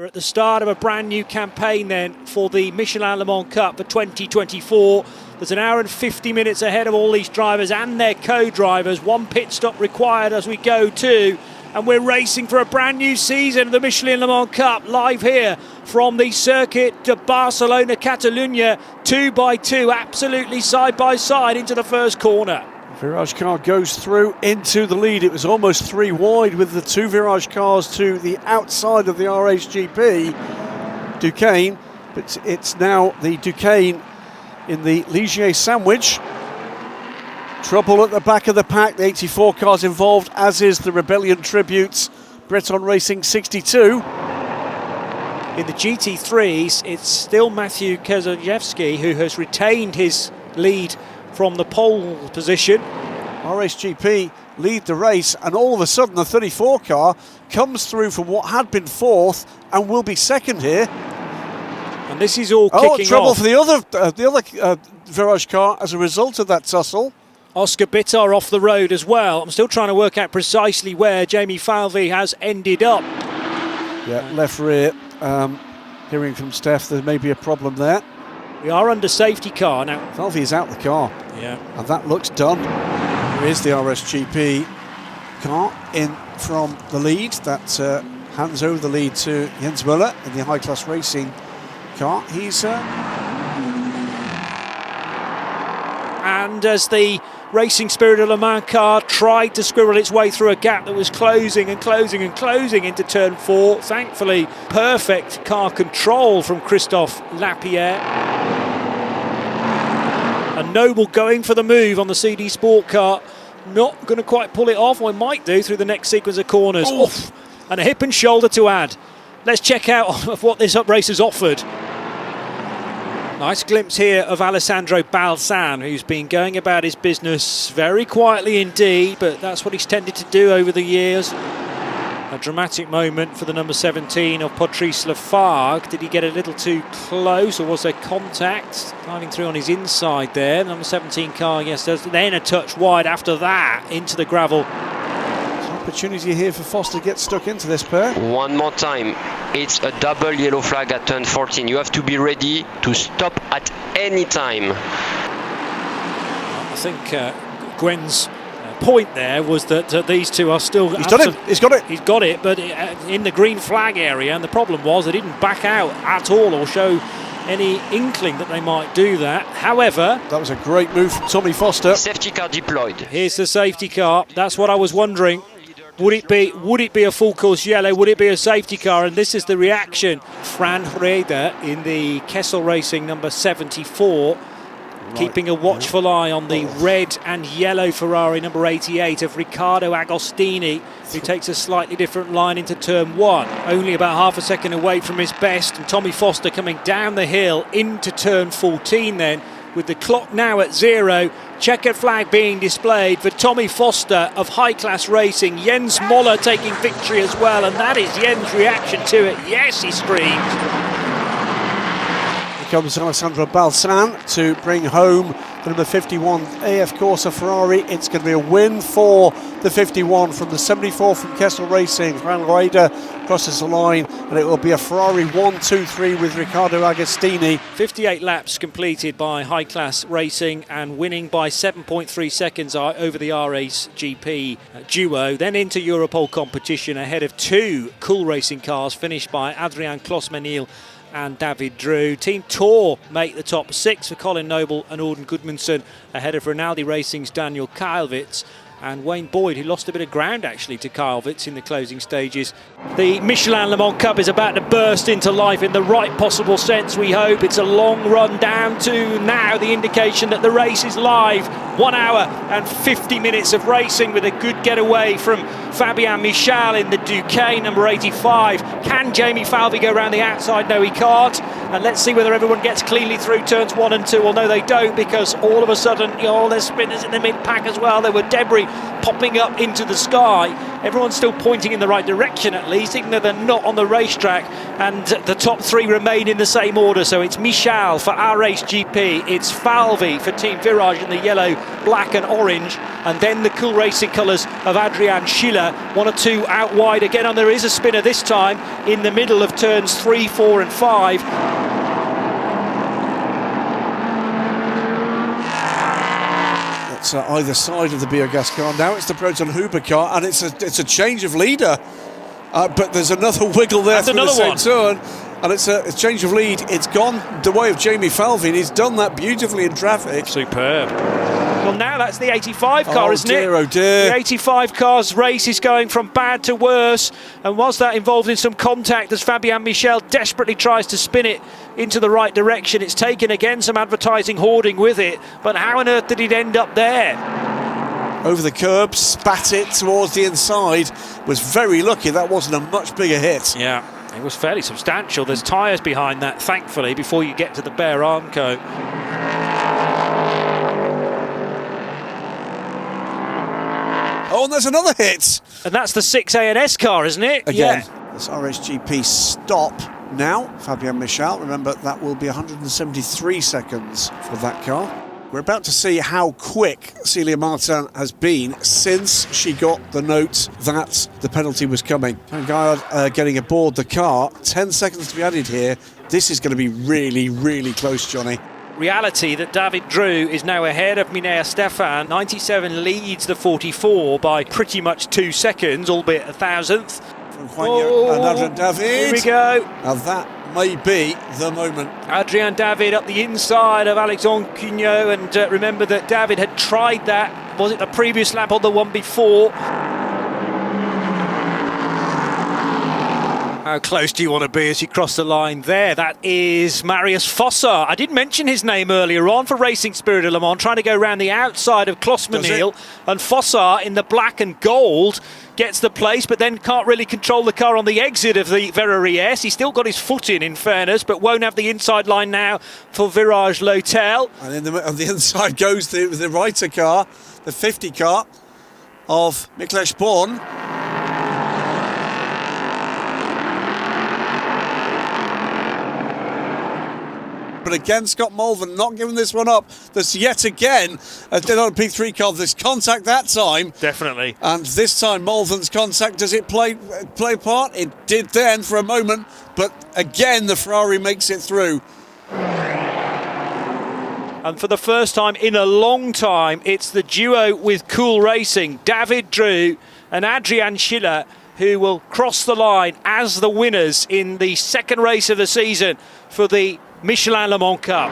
at the start of a brand new campaign then for the Michelin Le Mans Cup for 2024. There's an hour and 50 minutes ahead of all these drivers and their co-drivers. One pit stop required as we go too. And we're racing for a brand new season of the Michelin Le Mans Cup, live here from the circuit to Barcelona, Catalunya, 2 by 2, absolutely side by side into the first corner. Virage car goes through into the lead. It was almost 3 wide with the 2 Virage cars to the outside of the RHGP Duqueine, but it's now the Duqueine in the Ligier sandwich. Trouble at the back of the pack, the 84 cars involved, as is the Rebellion Tributes, Breton Racing 62. In the GT3s, it's still Matthew Kezojewski who has retained his lead from the pole position. RHGP lead the race, and all of a sudden the 34 car comes through from what had been 4th and will be 2nd here. And this is all kicking trouble off. For the other Virage car as a result of that tussle. Oscar Bitar off the road as well. I'm still trying to work out precisely where Jamie Falvey has ended up. Yeah, left rear. Hearing from Steph, there may be a problem there. We are under safety car now. Falvey is out the car. Yeah. And that looks done. Here is the RSGP car in from the lead. That hands over the lead to Jens Müller in the high-class racing car. He's... And as the Racing Spirit of Le Mans car tried to squirrel its way through a gap that was closing and closing and closing into turn 4, thankfully perfect car control from Christophe Lapierre. And Noble going for the move on the CD Sport car, not going to quite pull it off, or might do through the next sequence of corners. Oof. And a hip and shoulder to add. Let's check out what this race has offered. Nice glimpse here of Alessandro Balsan, who's been going about his business very quietly indeed, but that's what he's tended to do over the years. A dramatic moment for the number 17 of Patrice Lafargue. Did he get a little too close, or was there contact? Diving through on his inside there. The number 17 car, yes, then a touch wide after that into the gravel. Opportunity here for Foster to get stuck into this pair. One more time. It's a double yellow flag at turn 14. You have to be ready to stop at any time. I think Gwen's point there was that these two are still... He's done it. He's got it. He's got it, but in the green flag area, and the problem was they didn't back out at all or show any inkling that they might do that. However... That was a great move from Tommy Foster. Safety car deployed. Here's the safety car. That's what I was wondering. Would it be a full course yellow? Would it be a safety car? And this is the reaction. Fran Reda in the Kessel Racing number 74, keeping a watchful eye on the red and yellow Ferrari number 88 of Riccardo Agostini, who takes a slightly different line into turn 1, only about half a second away from his best. And Tommy Foster coming down the hill into turn 14 then, with the clock now at 0. Checkered flag being displayed for Tommy Foster of High Class Racing. Jens Müller taking victory as well, and that is Jens' reaction to it. Yes, he screamed. Here comes Alessandro Balsan to bring home the number 51 AF Corsa Ferrari. It's going to be a win for the 51 from the 74 from Kessel Racing. Fran Reda crosses the line, and it will be a Ferrari 1-2-3 with Riccardo Agostini. 58 laps completed by High Class Racing, and winning by 7.3 seconds over the RHGP duo. Then into Europole competition ahead of 2 Cool Racing cars, finished by Adrien Closmenil and David Drew. Team Tour make the top 6 for Colin Noble and Auden Gudmundsson, ahead of Rinaldi Racing's Daniel Kylvitz and Wayne Boyd, who lost a bit of ground actually to Kylvitz in the closing stages. The Michelin Le Mans Cup is about to burst into life in the right possible sense, we hope. It's a long run down to now the indication that the race is live. 1 hour and 50 minutes of racing with a good getaway from Fabien Michel in the Duqueine number 85. Can Jamie Falvey go around the outside? No, he can't. And let's see whether everyone gets cleanly through turns 1 and 2. Well, no, they don't, because all of a sudden, there's spinners in the mid-pack as well. There were debris popping up into the sky. Everyone's still pointing in the right direction at least, even though they're not on the racetrack. And the top three remain in the same order. So it's Michel for RH GP, it's Falvi for Team Virage in the yellow, black and orange, and then the Cool Racing colours of Adrian Schiller, 1 or 2 out wide again, and there is a spinner this time in the middle of turns 3, 4 and 5. That's either side of the biogas car. Now it's the Proton Huber car, and it's a change of leader. But there's another wiggle there through the same turn, and it's a change of lead. It's gone the way of Jamie Falvey, and he's done that beautifully in traffic. Superb. Well, now that's the 85 car, isn't it? Oh dear. The 85 car's race is going from bad to worse, and was that involved in some contact as Fabien Michel desperately tries to spin it into the right direction. It's taken again some advertising hoarding with it, but how on earth did it end up there? Over the curb, spat it towards the inside. Was very lucky that wasn't a much bigger hit. Yeah, it was fairly substantial. There's tyres behind that, thankfully, before you get to the bare arm coat. Oh, and there's another hit. And that's the 6 A&S car, isn't it? Again, yeah. this RSGP stop now. Fabien Michel, remember that will be 173 seconds for that car. We're about to see how quick Celia Martin has been since she got the note that the penalty was coming. Vanguard getting aboard the car. 10 seconds to be added here. This is going to be really, really close, Johnny. Reality that David Drew is now ahead of Minea Stefan. 97 leads the 44 by pretty much 2 seconds, albeit a thousandth. From Juan and Adrian David. Here we go. Now that may be the moment. Adrian David up the inside of Alexandre Cugnot, and remember that David had tried that, was it the previous lap or the one before? How close do you want to be as you cross the line there? That is Marius Fossar. I did mention his name earlier on for Racing Spirit of Le Mans, trying to go around the outside of Klossmanil, and Fossar in the black and gold gets the place, but then can't really control the car on the exit of the Verreries. He's still got his foot in fairness, but won't have the inside line now for Virage L'Hotel. And on the inside goes the Reiter car, the 50 car of Miklesh Born. But again, Scott Mulvin not giving this one up. There's yet again an LMP3 car. There's contact that time. Definitely. And this time Mulvin's contact, does it play part? It did then for a moment, but again the Ferrari makes it through. And for the first time in a long time, it's the duo with Cool Racing, David Drew and Adrian Schiller, who will cross the line as the winners in the second race of the season for the Michelin Le Mans Cup.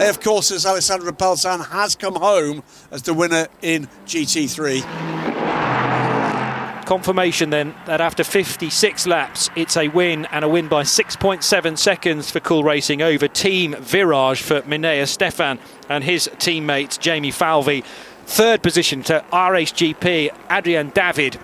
Of course, as Alessandro Balzan has come home as the winner in GT3. Confirmation then that after 56 laps, it's a win, and a win by 6.7 seconds for Cool Racing over Team Virage for Minea Stefan and his teammates Jamie Falvey. Third position to RHGP, Adrian David,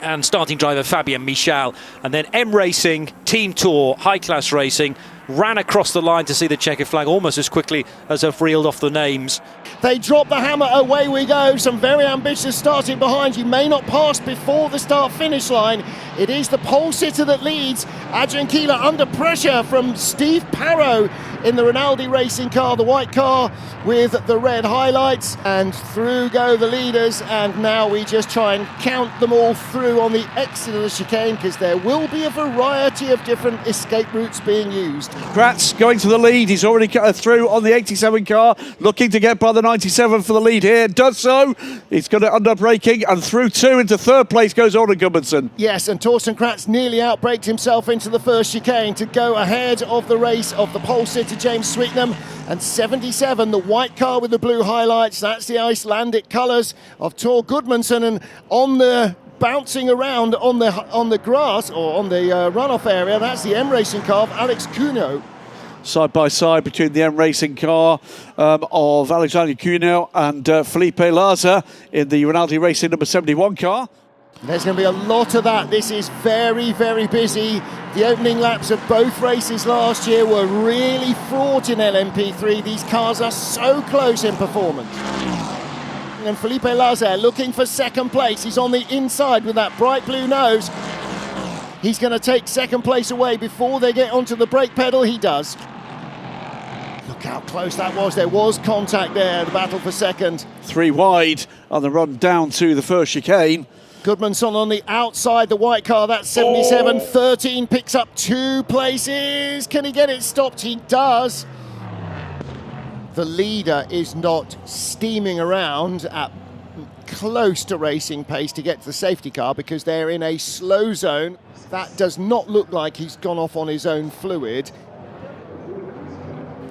and starting driver Fabien Michel. And then M Racing, Team Tour, High Class Racing, ran across the line to see the checkered flag almost as quickly as I've reeled off the names. They drop the hammer, away we go. Some very ambitious starting behind. You may not pass before the start-finish line. It is the pole sitter that leads. Adrian Keeler under pressure from Steve Parrow in the Rinaldi racing car, the white car with the red highlights. And through go the leaders, and now we just try and count them all through on the exit of the chicane, because there will be a variety of different escape routes being used. Kratz going to the lead. He's already cut through on the 87 car, looking to get by the 97 for the lead here. Does so. He's going to end up braking, and through two into third place goes Orla Gudmundsson. Yes, and Torsten Kratz nearly outbraked himself into the first chicane to go ahead of the race of the pole sitter James Sweetnam. And 77, the white car with the blue highlights, that's the Icelandic colours of Tor Gudmundsson. And on the bouncing around on the grass or on the runoff area, that's the M Racing car of Alex Cugnot. Side by side between the M Racing car of Alexander Cugnot and Felipe Laza in the Rinaldi Racing number 71 car. There's going to be a lot of that. This is very, very busy. The opening laps of both races last year were really fraught in LMP3. These cars are so close in performance. And Felipe Lazer looking for second place. He's on the inside with that bright blue nose. He's going to take second place away before they get onto the brake pedal. He does. Look how close that was. There was contact there, the battle for second. 3 wide on the run down to the first chicane. Goodmanson on the outside, the white car, that's 77. 13 picks up 2 places. Can he get it stopped? He does. The leader is not steaming around at close to racing pace to get to the safety car because they're in a slow zone. That does not look like he's gone off on his own fluid.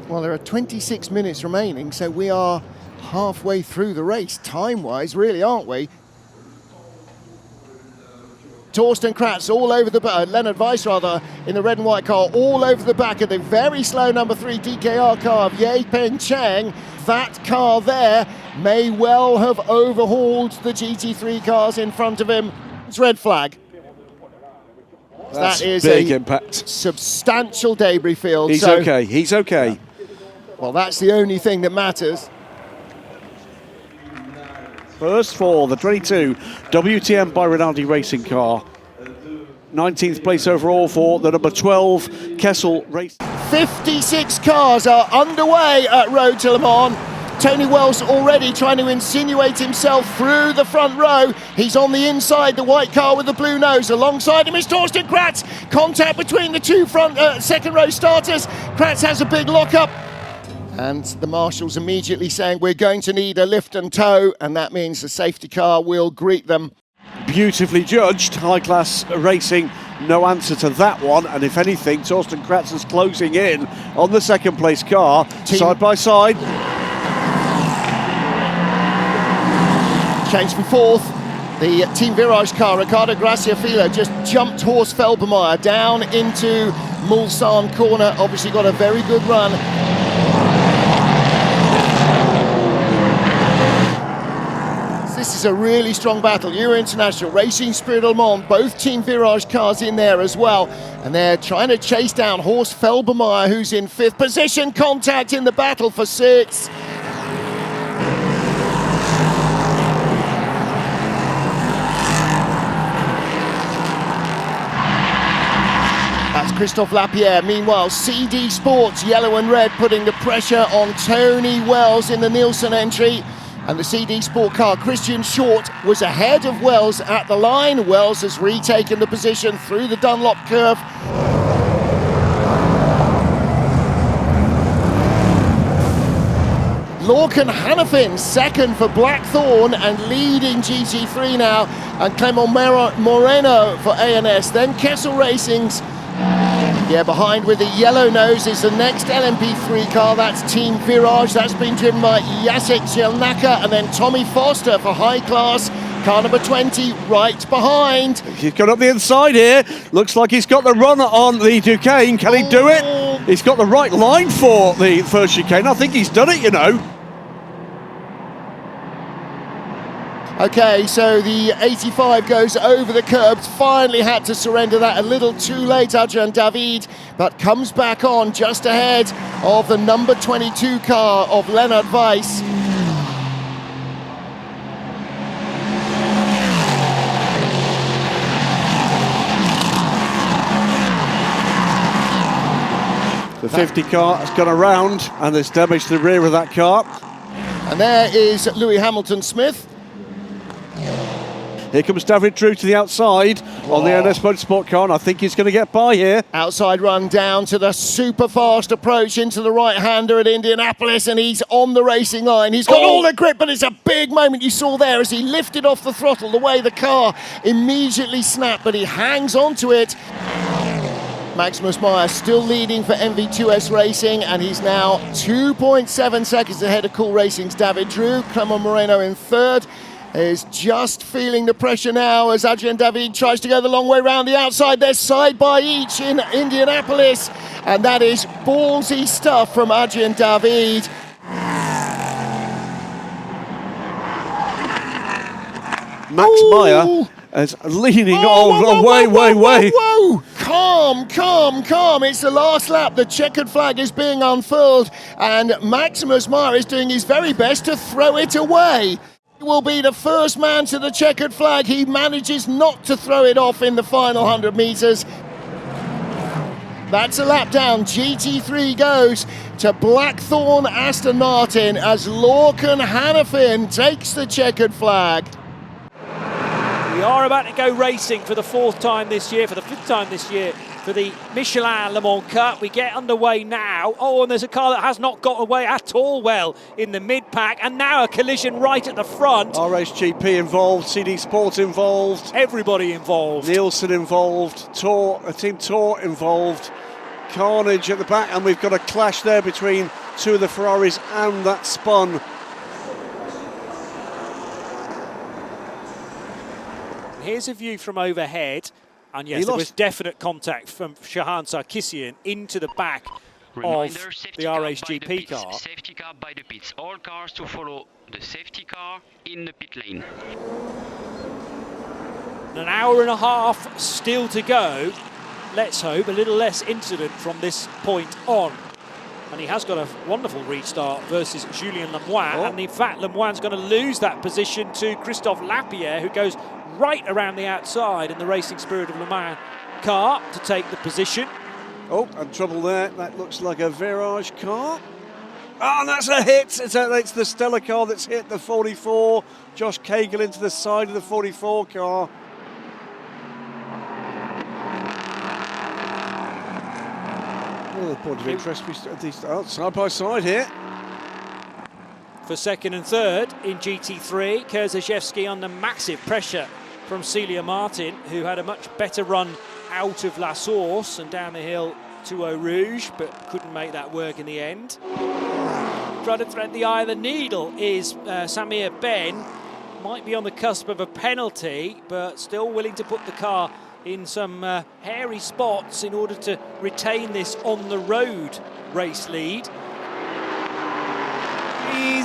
Well, there are 26 minutes remaining, so we are halfway through the race, time-wise, really, aren't we? Torsten Kratz all over the back, Leonard Weiss rather, in the red and white car, all over the back of the very slow number 3 DKR car of Ye Pen Chang. That car there may well have overhauled the GT3 cars in front of him. It's red flag. That's that is big a impact. Substantial debris field. He's okay, he's okay. Well, that's the only thing that matters. First for the 22 WTM by Rinaldi racing car. 19th place overall for the number 12 Kessel race. 56 cars are underway at Road to Le Mans. Tony Wells already trying to insinuate himself through the front row. He's on the inside, the white car with the blue nose. Alongside him is Torsten Kratz. Contact between the 2 front second row starters. Kratz has a big lockup. And the marshals immediately saying we're going to need a lift and tow, and that means the safety car will greet them. Beautifully judged, high-class racing, no answer to that one, and if anything, Torsten Kratz is closing in on the second place car, side by side. Change for fourth, the Team Virage car, Ricardo Gracia-Filo, just jumped Horst Felbermeyer down into Mulsanne corner, obviously got a very good run. This is a really strong battle. Euro International, Racing Spirit Le Mans, both Team Virage cars in there as well. And they're trying to chase down Horst Felbermeyer, who's in 5th position. Contact in the battle for 6th. That's Christophe Lapierre. Meanwhile, CD Sports, yellow and red, putting the pressure on Tony Wells in the Nielsen entry. And the CD Sport car, Christian Short, was ahead of Wells at the line. Wells has retaken the position through the Dunlop curve. Lorcan Hannafin, second for Blackthorn and leading GT3 now. And Clement Moreno for ANS. Then Kessel Racing's. Yeah, behind with the yellow nose is the next LMP3 car. That's Team Virage. That's been driven by Jacek Zielnaka, and then Tommy Foster for high class. Car number 20 right behind. He's got up the inside here. Looks like he's got the run on the Duquesne. Can he do it? He's got the right line for the first chicane. I think he's done it, you know. Okay, so the 85 goes over the curbs, finally had to surrender that a little too late, Adrian David, but comes back on just ahead of the number 22 car of Leonard Weiss. The 50 car has gone around and there's damage to the rear of that car. And there is Louis Hamilton-Smith. Here comes David Drew to the outside on the NS Motorsport car, and I think he's going to get by here. Outside run down to the super fast approach into the right-hander at Indianapolis, and he's on the racing line. He's got all the grip, but it's a big moment you saw there as he lifted off the throttle, the way the car immediately snapped, but he hangs onto it. Maximus Meyer still leading for MV2S Racing, and he's now 2.7 seconds ahead of Cool Racing's David Drew. Clement Moreno in third. Is just feeling the pressure now as Adrian David tries to go the long way round the outside. They're side by each in Indianapolis, and that is ballsy stuff from Adrian David. Max Meyer is leaning way. Calm. It's the last lap. The checkered flag is being unfurled, and Maximus Meyer is doing his very best to throw it away. will be the first man to the checkered flag. He manages not to throw it off in the final 100 metres. That's a lap down. GT3 goes to Blackthorn Aston Martin as Lorcan Hannafin takes the checkered flag. We are about to go racing for the fifth time this year, for the Michelin Le Mans Cup. We get underway now. Oh, and there's a car that has not got away at all well in the mid-pack, and now a collision right at the front. RHGP involved, CD Sport involved. Everybody involved. Nielsen involved, Team Tour involved. Carnage at the back, and we've got a clash there between two of the Ferraris and that spun. Here's a view from overhead, and yes, there was definite contact from Shahan Sarkisian into the back of the RHGP car. Safety car by the pits. All cars to follow the safety car in the pit lane. An hour and a half still to go. Let's hope a little less incident from this point on. And he has got a wonderful restart versus Julien Lemoine. And in fact, Lemoine's going to lose that position to Christophe Lapierre, who goes right around the outside in the Racing Spirit of Le Mans car to take the position. Oh, and trouble there. That looks like a Virage car. Oh, and that's a hit. It's the Stella car that's hit the 44. Josh Cagle into the side of the 44 car. The point of interest, we start side by side here. For second and third in GT3, Kerzhezhevsky under massive pressure from Celia Martin, who had a much better run out of La Source and down the hill to Eau Rouge, but couldn't make that work in the end. Trying to thread the eye of the needle is Samir Ben. Might be on the cusp of a penalty, but still willing to put the car in some hairy spots in order to retain this on-the-road race lead.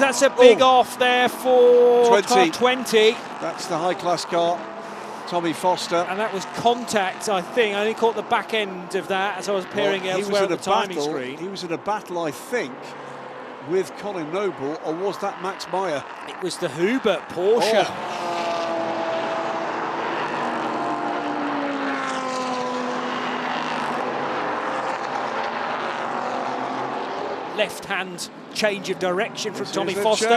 That's a big off there for 20. That's the high-class car, Tommy Foster. And that was contact, I think. I only caught the back end of that as I was peering elsewhere on the timing screen. He was in a battle, I think, with Colin Noble, or was that Max Meyer? It was the Hubert Porsche. Left-hand change of direction from Tommy Foster.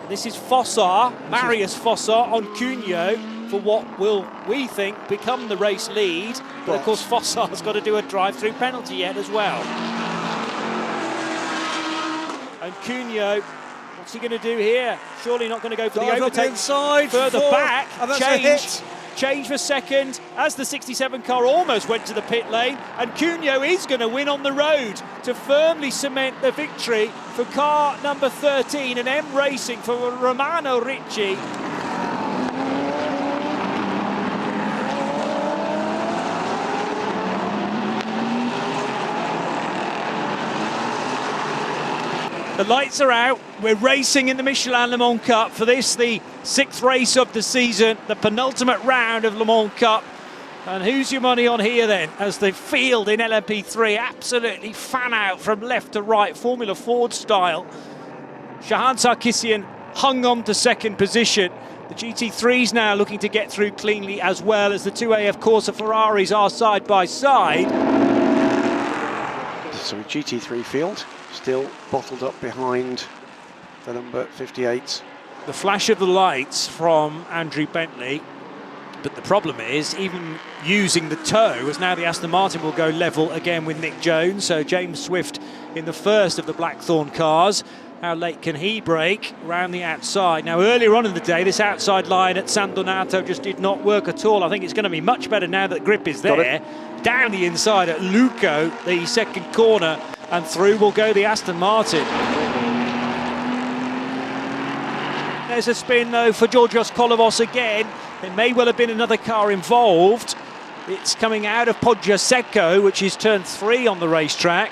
This is Fossar, Marius Fossar on Cuneo for what will, we think, become the race lead. But of course Fossar's got to do a drive-through penalty yet as well. And Cuneo, what's he going to do here? Surely not going to go for the overtake. Inside, further back, change for second as the 67 car almost went to the pit lane, and Cuneo is going to win on the road to firmly cement the victory for car number 13 and M Racing for Romano Ricci. The lights are out. We're racing in the Michelin Le Mans Cup for this, the 6th race of the season, the penultimate round of Le Mans Cup. And who's your money on here then? As the field in LMP3 absolutely fan out from left to right, Formula Ford style. Shahan Sarkisian hung on to second position. The GT3's now looking to get through cleanly, as well as the 2AF Corsa Ferraris are side by side. So GT3 field still bottled up behind the number 58. The flash of the lights from Andrew Bentley, but the problem is, even using the tow, as now the Aston Martin will go level again with Nick Jones, so James Swift in the first of the Blackthorn cars. How late can he brake around the outside? Now, earlier on in the day, this outside line at San Donato just did not work at all. I think it's going to be much better now that grip is there. Down the inside at Luco, the second corner, and through will go the Aston Martin. There's a spin, though, for Georgios Kolovos again. There may well have been another car involved. It's coming out of Poggio Secco, which is turn 3 on the racetrack.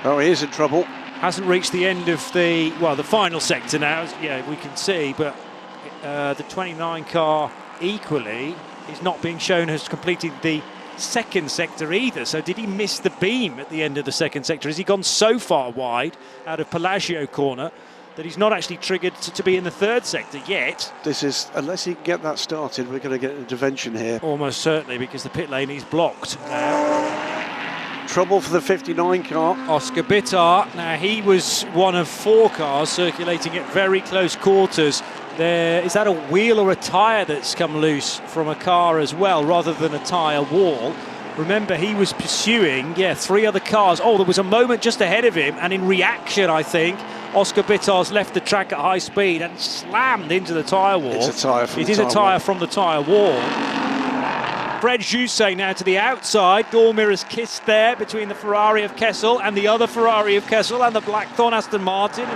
Oh, he is in trouble. Hasn't reached the end of the, well, the final sector now, yeah, we can see, but the 29 car equally is not being shown has completed the second sector either. So did he miss the beam at the end of the second sector? Has he gone so far wide out of Pelagio corner that he's not actually triggered to be in the third sector yet. This is, unless he can get that started, we're going to get an intervention here. Almost certainly, because the pit lane is blocked now. Trouble for the 59 car. Oscar Bitar, now he was one of 4 cars circulating at very close quarters. Is that a wheel or a tyre that's come loose from a car as well, rather than a tyre wall? Remember, he was pursuing, 3 other cars. Oh, there was a moment just ahead of him, and in reaction, I think, Oscar Bitar's left the track at high speed and slammed into the tyre wall. It's a tyre from It is a tyre from the tyre wall. Fred Jousset now to the outside. Door mirrors kissed there between the Ferrari of Kessel and the other Ferrari of Kessel and the Blackthorn Aston Martin.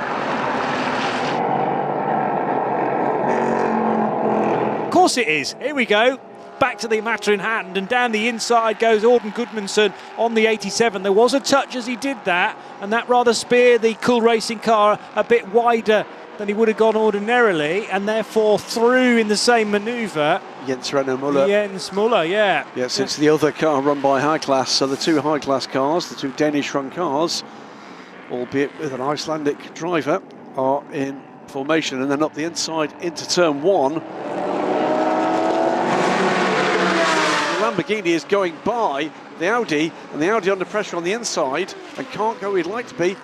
Of course it is. Here we go. Back to the matter in hand, and down the inside goes Auden Gudmundsson on the 87. There was a touch as he did that, and that rather speared the Cool Racing car a bit wider than he would have gone ordinarily, and therefore through in the same manoeuvre. Jens Muller. Jens Muller, yeah. Yes, it's the other car run by High Class. So the 2 High Class cars, the 2 Danish-run cars, albeit with an Icelandic driver, are in formation, and then up the inside into turn 1. Lamborghini is going by the Audi, and the Audi under pressure on the inside and can't go where he'd like to be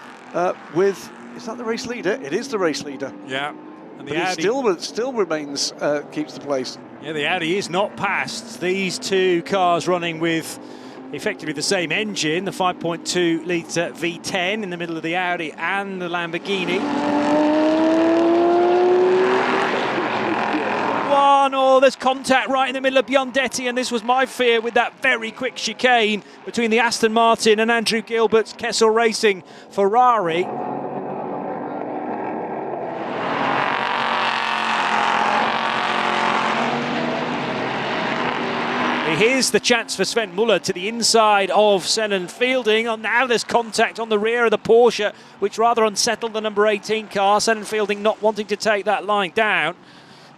with, is that the race leader? It is the race leader. Yeah. And the but Audi he still remains, keeps the place. Yeah, the Audi is not past. These 2 cars running with effectively the same engine, the 5.2 litre V10 in the middle of the Audi and the Lamborghini. There's contact right in the middle of Biondetti, and this was my fear with that very quick chicane between the Aston Martin and Andrew Gilbert's Kessel Racing Ferrari. Here's the chance for Sven Muller to the inside of Senan Fielding. And now there's contact on the rear of the Porsche, which rather unsettled the number 18 car. Senan Fielding not wanting to take that line down.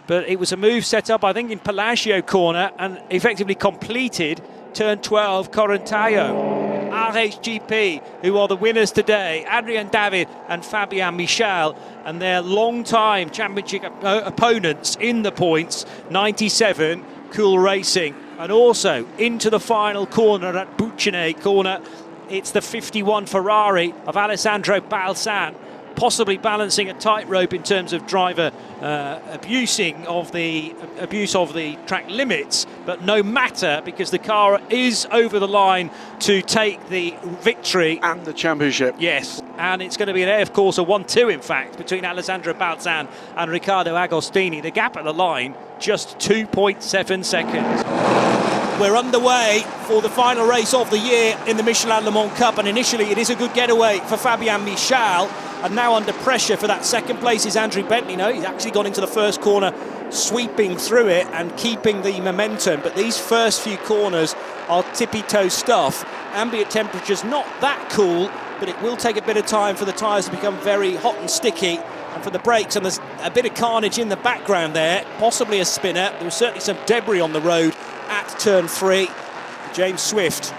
But it was a move set up, I think, in Palacio corner and effectively completed turn 12, Correntaio. RHGP, who are the winners today, Adrian David and Fabian Michel, and their long-time championship opponents in the points, 97, Cool Racing. And also into the final corner at Bucine corner, it's the 51 Ferrari of Alessandro Balsan, possibly balancing a tightrope in terms of driver abuse of the track limits, but no matter, because the car is over the line to take the victory and the championship. Yes, and it's going to be an of course a 1-2 in fact between Alessandro Balzan and Riccardo Agostini. The gap at the line just 2.7 seconds. We're underway for the final race of the year in the Michelin Le Mans Cup, and initially it is a good getaway for Fabian Michel, and now under pressure for that second place is Andrew Bentley. No, he's actually gone into the first corner, sweeping through it and keeping the momentum, but these first few corners are tippy-toe stuff. Ambient temperature's not that cool, but it will take a bit of time for the tyres to become very hot and sticky, and for the brakes, and there's a bit of carnage in the background there, possibly a spinner. There was certainly some debris on the road at turn 3. James Swift,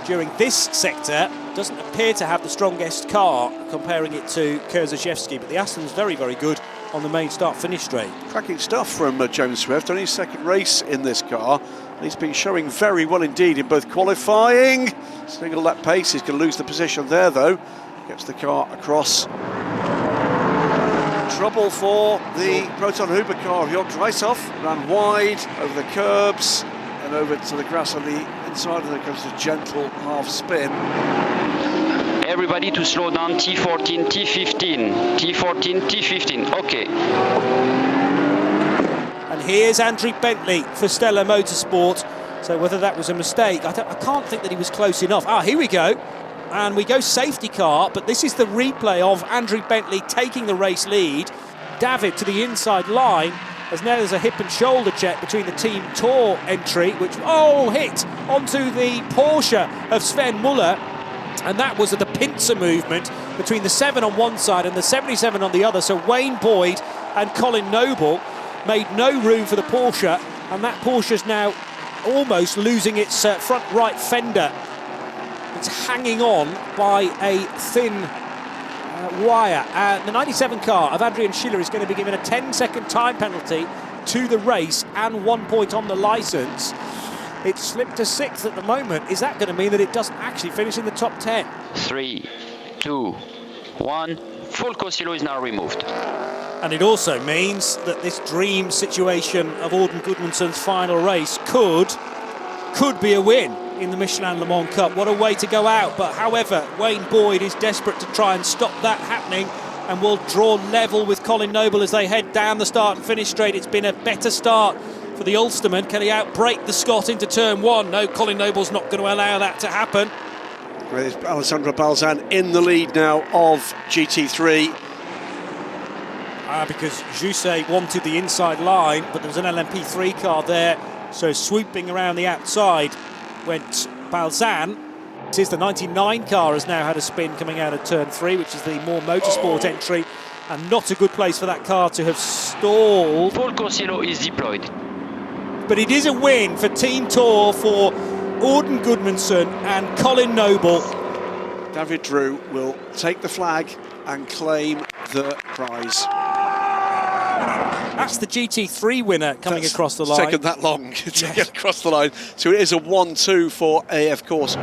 during this sector, doesn't appear to have the strongest car, comparing it to Kerzhashevsky, but the Aston's very, very good on the main start-finish straight. Cracking stuff from James Swift, only his second race in this car. He's been showing very well indeed in both qualifying. Single lap pace, he's going to lose the position there though. Gets the car across. Trouble for the Proton Huber car of Jörg Dreishoff. Ran wide over the curbs and over to the grass on the inside, and there comes a gentle half spin. Everybody to slow down, T14, T15, T14, T15, okay. And here's Andrew Bentley for Stella Motorsport. So whether that was a mistake, I can't think that he was close enough. Here we go. And we go safety car, but this is the replay of Andrew Bentley taking the race lead. David to the inside line, as now there's a hip and shoulder check between the Team Tour entry, which, hit onto the Porsche of Sven Muller. And that was the pincer movement between the 7 on one side and the 77 on the other. So Wayne Boyd and Colin Noble made no room for the Porsche, and that Porsche's now almost losing its front right fender. It's hanging on by a thin wire. The 97 car of Adrian Schiller is going to be given a 10-second time penalty to the race and 1 point on the licence. It's slipped to 6th at the moment. Is that going to mean that it doesn't actually finish in the top 10? 3, 2, 1. Full Cosilo is now removed. And it also means that this dream situation of Auden Gudmundsson's final race could be a win in the Michelin Le Mans Cup. What a way to go out. But however, Wayne Boyd is desperate to try and stop that happening and will draw level with Colin Noble as they head down the start and finish straight. It's been a better start for the Ulsterman. Can he outbrake the Scot into turn 1? No, Colin Noble's not going to allow that to happen. With Alessandro Balzan in the lead now of GT3. Because Jusset wanted the inside line, but there was an LMP3 car there, so swooping around the outside went Balzan. It is the 99 car has now had a spin coming out of turn 3, which is the more motorsport entry, and not a good place for that car to have stalled. Full Cosilo is deployed. But it is a win for Team Tour for Auden Gudmundsson and Colin Noble. David Drew will take the flag and claim the prize. That's the GT3 winner coming across the line. Taken that long to get across the line. So it is a 1-2 for AF Corse.